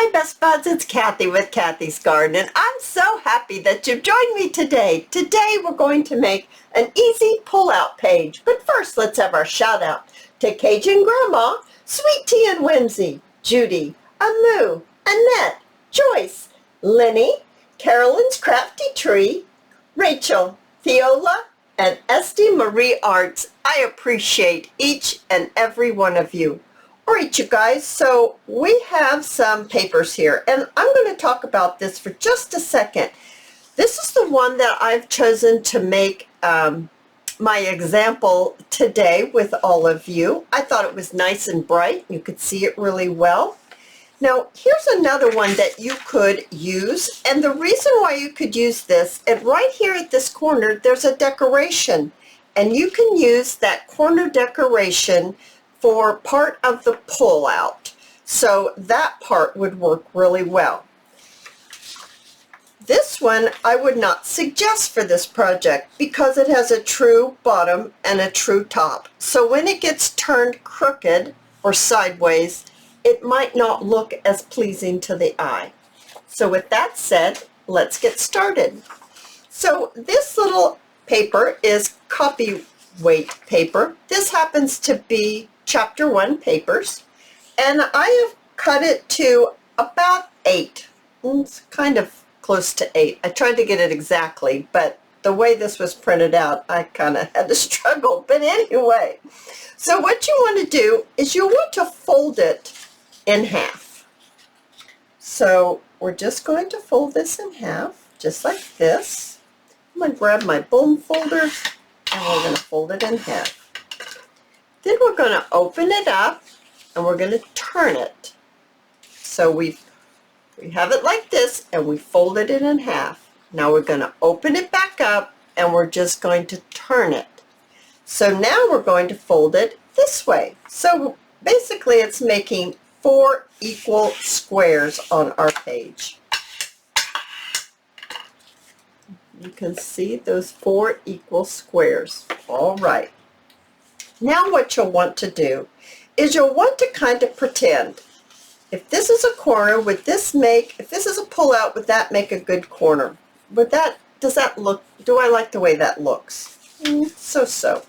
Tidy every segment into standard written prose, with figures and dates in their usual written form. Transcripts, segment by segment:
Hi Best Buds, it's Cathy with Cathy's Garden, and I'm so happy that you've joined me today. Today we're going to make an easy pull-out page, but first let's have our shout out to Cajun Grandma, Sweet Tea and Whimsy, Judy, Amu, Annette, Joyce, Lenny, Carolyn's Crafty Tree, Rachel, Theola, and Esty Marie Arts. I appreciate each and every one of you. All right, you guys, so we have some papers here, and I'm going to talk about this for just a second. This is the one that I've chosen to make my example today with all of you. I thought it was nice and bright. You could see it really well. Now, here's another one that you could use, and the reason why you could use this, and right here at this corner, there's a decoration, and you can use that corner decoration for part of the pull out. So that part would work really well. This one I would not suggest for this project because it has a true bottom and a true top. So when it gets turned crooked or sideways, it might not look as pleasing to the eye. So with that said, let's get started. So this little paper is copyweight paper. This happens to be Chapter 1 papers, and I have cut it to about 8. It's kind of close to 8. I tried to get it exactly, but the way this was printed out, I kind of had to struggle. But anyway, so what you want to do is you want to fold it in half. So we're just going to fold this in half, just like this. I'm going to grab my bone folder, and we're going to fold it in half. Then we're going to open it up and we're going to turn it. So we have it like this and we folded it in half. Now we're going to open it back up and we're just going to turn it. So now we're going to fold it this way. So basically it's making 4 equal squares on our page. You can see those 4 equal squares. All right. Now what you'll want to do is you'll want to kind of pretend. If this is a corner, would this make, if this is a pull-out, would that make a good corner? Does that look, do I like the way that looks? So.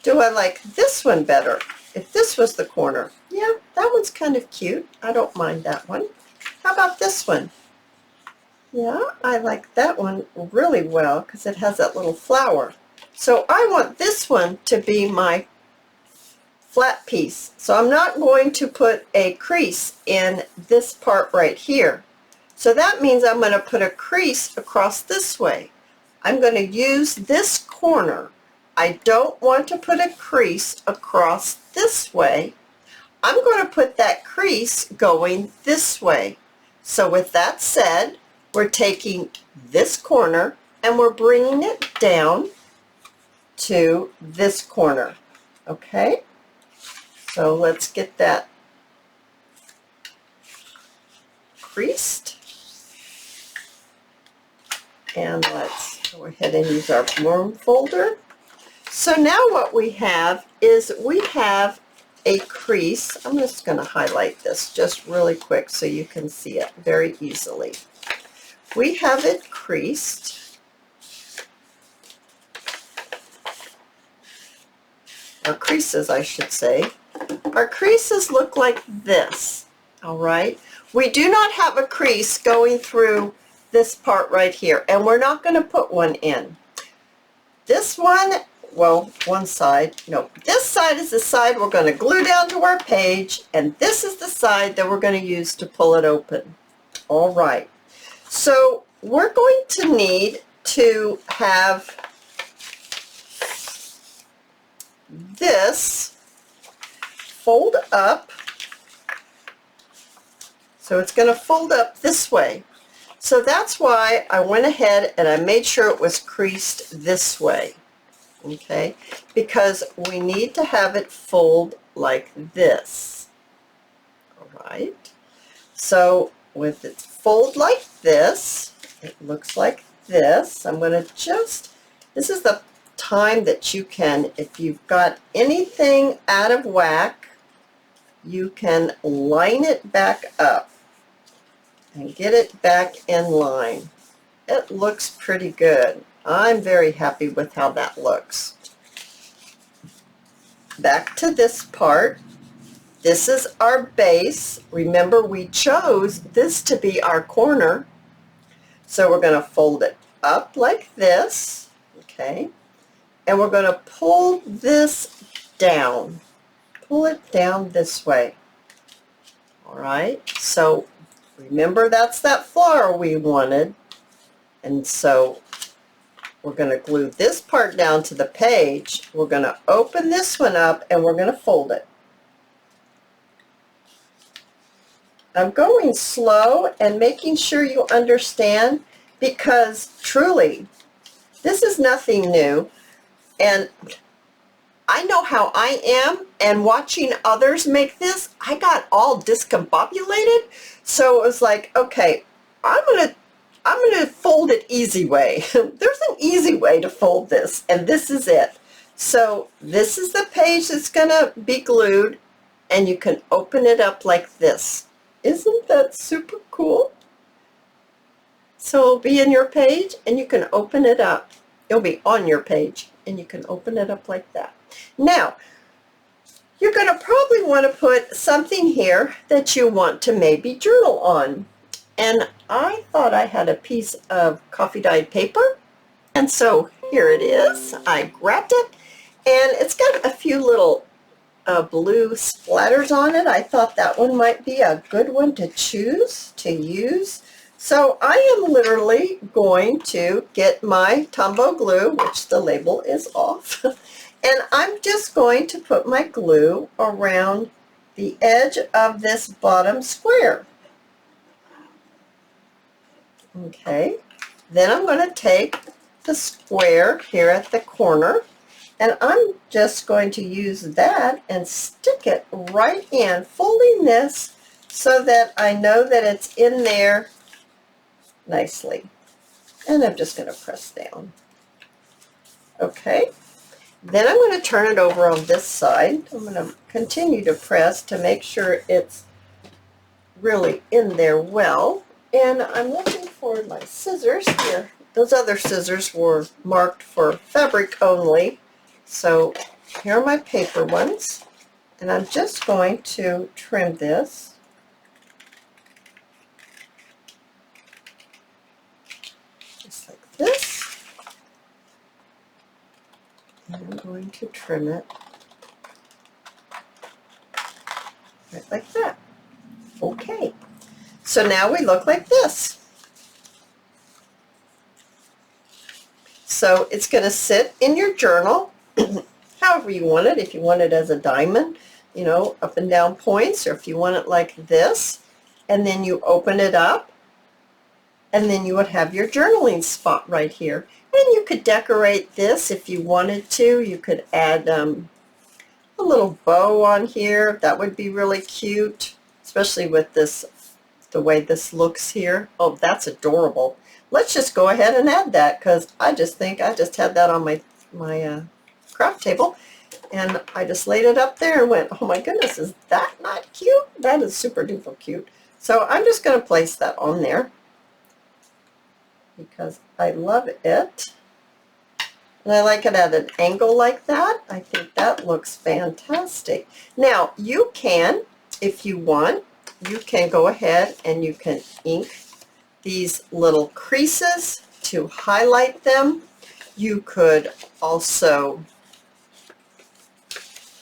Do I like this one better? If this was the corner, yeah, that one's kind of cute. I don't mind that one. How about this one? Yeah, I like that one really well because it has that little flower. So I want this one to be my flat piece. So I'm not going to put a crease in this part right here. So that means I'm going to put a crease across this way. I'm going to use this corner. I don't want to put a crease across this way. I'm going to put that crease going this way. So with that said, we're taking this corner and we're bringing it down to this corner. Okay, so let's get that creased, and let's go ahead and use our worm folder. So now what we have is we have a crease. I'm just going to highlight this just really quick so you can see it very easily. We have it creased. Our creases, I should say. Our creases look like this, all right? We do not have a crease going through this part right here, and we're not going to put one in. This one, well, one side, no, this side is the side we're going to glue down to our page, and this is the side that we're going to use to pull it open. All right, so we're going to need to have this fold up. So it's going to fold up this way. So that's why I went ahead and I made sure it was creased this way. Okay, because we need to have it fold like this. All right, so with it fold like this, it looks like this. I'm going to just, this is the time that you can, if you've got anything out of whack, you can line it back up. and get it back in line. It looks pretty good. I'm very happy with how that looks. Back to this part. This is our base. Remember, we chose this to be our corner. So we're going to fold it up like this, okay? And we're going to pull this down. Pull it down this way. All right, so remember that's that flower we wanted. And so we're going to glue this part down to the page. We're going to open this one up and we're going to fold it. I'm going slow and making sure you understand, because truly, this is nothing new. And I know how I am, and watching others make this, I got all discombobulated. So it was like, okay, I'm gonna fold it easy way. There's an easy way to fold this, and this is it. So this is the page that's gonna be glued, and you can open it up like this. Isn't that super cool? So it'll be in your page, and you can open it up. It'll be on your page, and you can open it up like that. Now, you're going to probably want to put something here that you want to maybe journal on. And I thought I had a piece of coffee dyed paper. And so here it is. I grabbed it, and it's got a few little blue splatters on it. I thought that one might be a good one to choose to use. So I am literally going to get my Tombow glue, which the label is off, and I'm just going to put my glue around the edge of this bottom square. Okay, then I'm going to take the square here at the corner, and I'm just going to use that and stick it right in, folding this so that I know that it's in there nicely. And I'm just going to press down. Okay, then I'm going to turn it over on this side. I'm going to continue to press to make sure it's really in there well. And I'm looking for my scissors here. Those other scissors were marked for fabric only. So here are my paper ones. And I'm just going to trim this. This, and I'm going to trim it right like that. Okay, so now we look like this. So it's going to sit in your journal however you want it. If you want it as a diamond, you know, up and down points, or if you want it like this, and then you open it up, and then you would have your journaling spot right here. And you could decorate this if you wanted to. You could add a little bow on here. That would be really cute, especially with this, the way this looks here. Oh, that's adorable. Let's just go ahead and add that, because I just think I just had that on my craft table, and I just laid it up there and went, oh my goodness, is that not cute? That is super duper cute. So I'm just going to place that on there, because I love it. And I like it at an angle like that. I think that looks fantastic. Now, you can, if you want, you can go ahead and you can ink these little creases to highlight them. You could also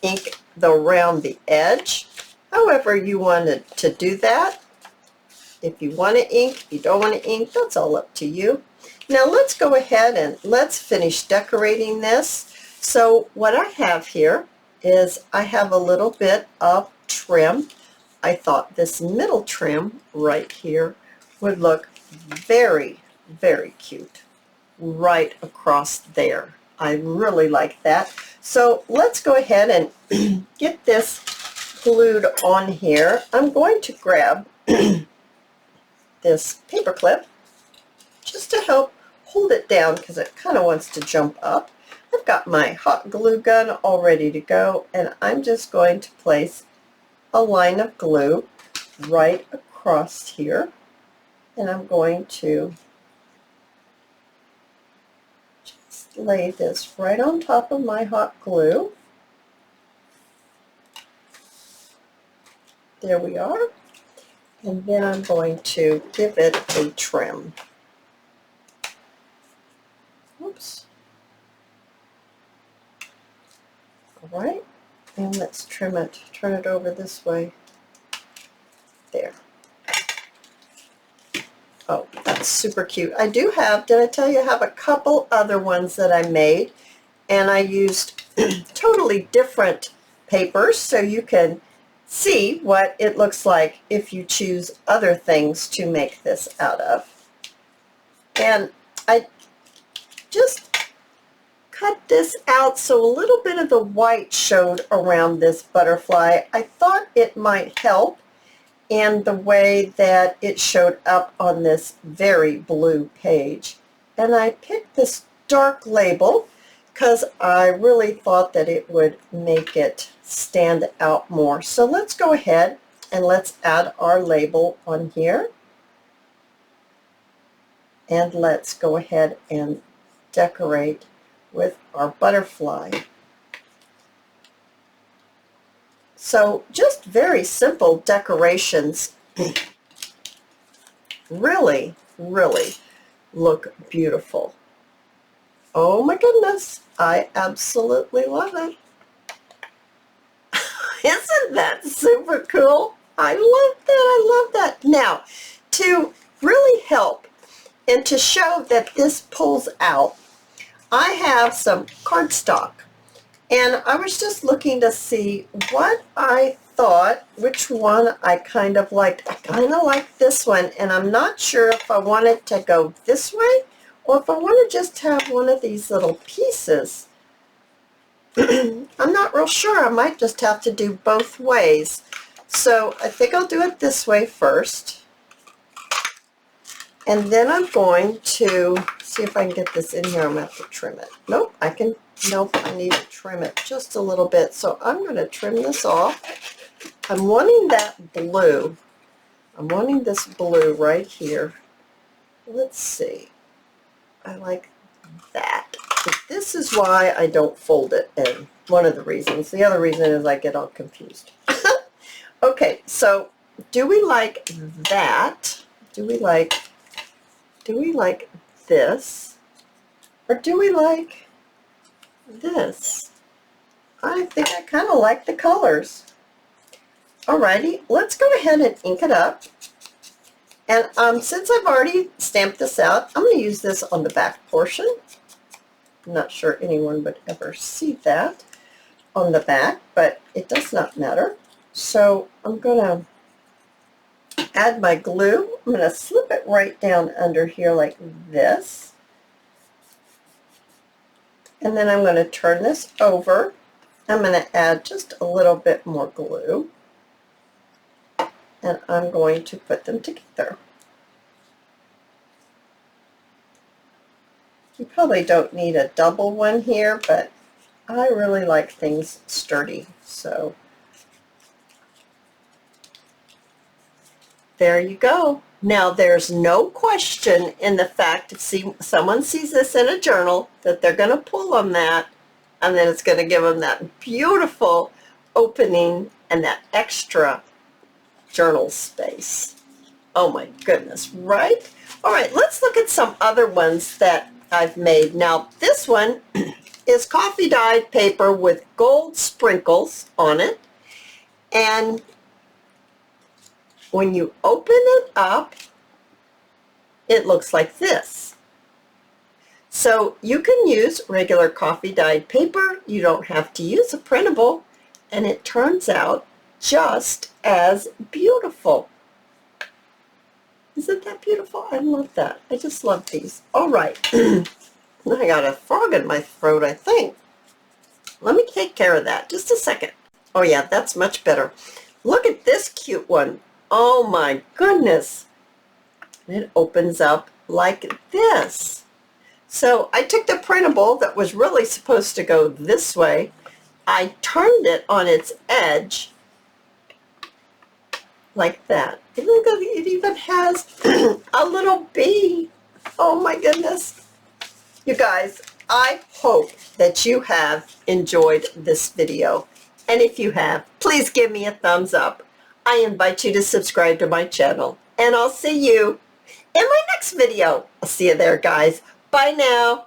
ink around the edge. However you wanted to do that. If you want to ink, if you don't want to ink, that's all up to you. Now let's go ahead and let's finish decorating this. So what I have here is I have a little bit of trim. I thought this middle trim right here would look very, very cute right across there. I really like that. So let's go ahead and get this glued on here. I'm going to grab this paper clip just to help hold it down, because it kind of wants to jump up. I've got my hot glue gun all ready to go, and I'm just going to place a line of glue right across here. And I'm going to just lay this right on top of my hot glue. There we are. And then I'm going to give it a trim. Oops. All right. And let's trim it, turn it over this way. There. Oh, that's super cute. I do have, did I tell you, I have a couple other ones that I made, and I used totally different papers so you can see what it looks like if you choose other things to make this out of. And I just cut this out so a little bit of the white showed around this butterfly. I thought it might help in the way that it showed up on this very blue page. And I picked this dark label because I really thought that it would make it stand out more. So let's go ahead and let's add our label on here. And let's go ahead and decorate with our butterfly. So just very simple decorations really, really look beautiful. Oh my goodness, I absolutely love it. Isn't that super cool? I love that, I love that. Now, to really help and to show that this pulls out, I have some cardstock. And I was just looking to see what I thought, which one I kind of liked. I kind of like this one, and I'm not sure if I want it to go this way or if I want to just have one of these little pieces. I'm not real sure. I might just have to do both ways. So I think I'll do it this way first. And then I'm going to see if I can get this in here. I'm going to have to trim it. Nope, I need to trim it just a little bit. So I'm going to trim this off. I'm wanting that blue. I'm wanting this blue right here. Let's see. I like that. But this is why I don't fold it in. One of the reasons. The other reason is I get all confused. Okay, so do we like that? Do we like this? Or do we like this? I think I kind of like the colors. Alrighty, let's go ahead and ink it up. And since I've already stamped this out, I'm going to use this on the back portion. I'm not sure anyone would ever see that on the back, but it does not matter. So I'm going to add my glue. I'm going to slip it right down under here like this. And then I'm going to turn this over. I'm going to add just a little bit more glue. And I'm going to put them together. You probably don't need a double one here, but I really like things sturdy. So there you go. Now there's no question in the fact if someone sees this in a journal that they're going to pull on that, and then it's going to give them that beautiful opening and that extra journal space. Oh my goodness, right? All right, let's look at some other ones that I've made. Now this one is coffee dyed paper with gold sprinkles on it, and when you open it up, it looks like this. So you can use regular coffee dyed paper. You don't have to use a printable, and it turns out just as beautiful. Isn't that beautiful? I love that. I just love these. All right. I got a frog in my throat, I think. Let me take care of that. Just a second. Oh yeah, that's much better. Look at this cute one. Oh my goodness. It opens up like this. So I took the printable that was really supposed to go this way. I turned it on its edge like that. Look, it even has a You guys, I hope that you have enjoyed this video. And if you have, please give me a thumbs up. I invite you to subscribe to my channel. And I'll see you in my next video. I'll see you there, guys. Bye now.